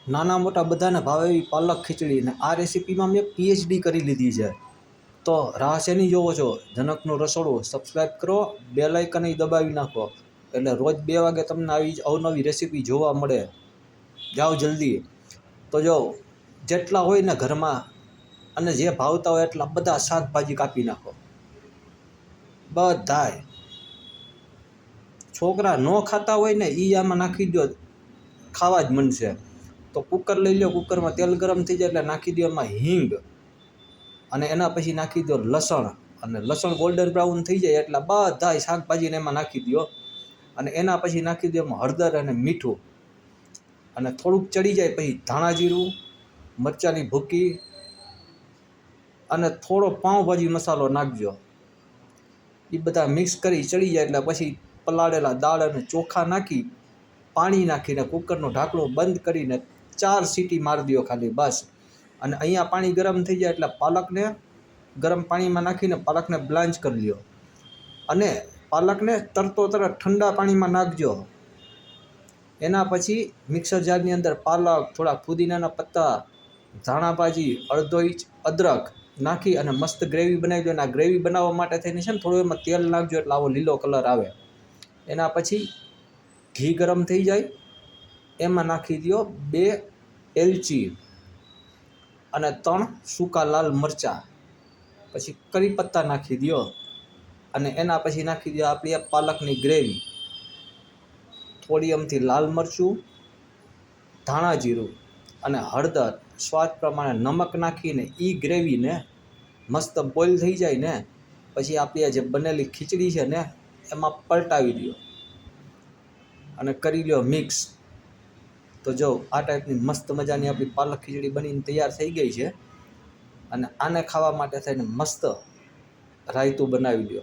નાના મોટા બધાને ભાવે એવી પાલક ખીચડી. ને આ રેસીપીમાં મેં પીએચડી કરી લીધી છે. તો રાહ શેની જોવો છો? જનકનું રસોડું સબસ્ક્રાઈબ કરો, બેલ આઇકન દબાવી નાખો, એટલે રોજ 2 વાગે તમને આવી જ અવનવી રેસીપી જોવા મળે. જાઓ જલ્દી. તો જો જેટલા હોય ને ઘરમાં અને જે ભાવતા હોય એટલા બધા શાકભાજી કાપી નાખો. બધાય છોકરા ન ખાતા હોય ને એ આમાં નાખી દો, ખાવા જ મનશે. તો કુકર લઈ લો, કુકરમાં તેલ ગરમ થઈ જાય એટલે નાખી દો એમાં હિંગ, અને એના પછી નાખી દો લસણ. અને લસણ ગોલ્ડન બ્રાઉન થઈ જાય એટલે બધાય શાકભાજીને એમાં નાખી દો. અને એના પછી નાખી દો એમાં હળદર અને મીઠું. અને થોડુંક ચડી જાય પછી ધાણા જીરું, મરચાંની ભૂકી અને થોડો પાઉંભાજી મસાલો નાખજો. એ બધા મિક્સ કરી ચડી જાય એટલે પછી પલાળેલા દાળ અને ચોખા નાખી, પાણી નાખીને કુકરનું ઢાંકણું બંધ કરીને 4 સીટી મારી દો ખાલી, બસ. અને અહીંયા પાણી ગરમ થઈ જાય એટલે પાલકને ગરમ પાણીમાં નાખીને પાલકને બ્લાન્ચ કરી લો. અને પાલકને તરત ઠંડા પાણીમાં નાખજો. એના પછી મિક્સર જારની અંદર પાલક, થોડા ફુદીનાના પત્તા, ધાણાભાજી, અડધો ઇંચ અદરક નાખી અને મસ્ત ગ્રેવી બનાવી દો. અને આ ગ્રેવી બનાવવા માટે થઈને છે ને થોડું એમાં તેલ નાખજો એટલે આવો લીલો કલર આવે. એના પછી ઘી ગરમ થઈ જાય એમાં નાખી દો 2 એલચી અને 3 સૂકા લાલ મરચાં. પછી કરી પત્તા નાખી દો. અને એના પછી નાખી દો આપણી પાલકની ગ્રેવી. થોડી અમથી લાલ મરચું, ધાણા જીરું અને હળદર, સ્વાદ પ્રમાણે નમક નાખીને એ ગ્રેવીને મસ્ત બોઇલ થઈ જાય ને પછી આપણી જે બનેલી ખીચડી છે ને એમાં પલટાવી દો અને કરી લો મિક્સ. તો જો આ ટાઈપની મસ્ત મજાની આપણી પાલક ખીચડી બનીને તૈયાર થઈ ગઈ છે. અને આને ખાવા માટે થઈને મસ્ત રાયતું બનાવી દો.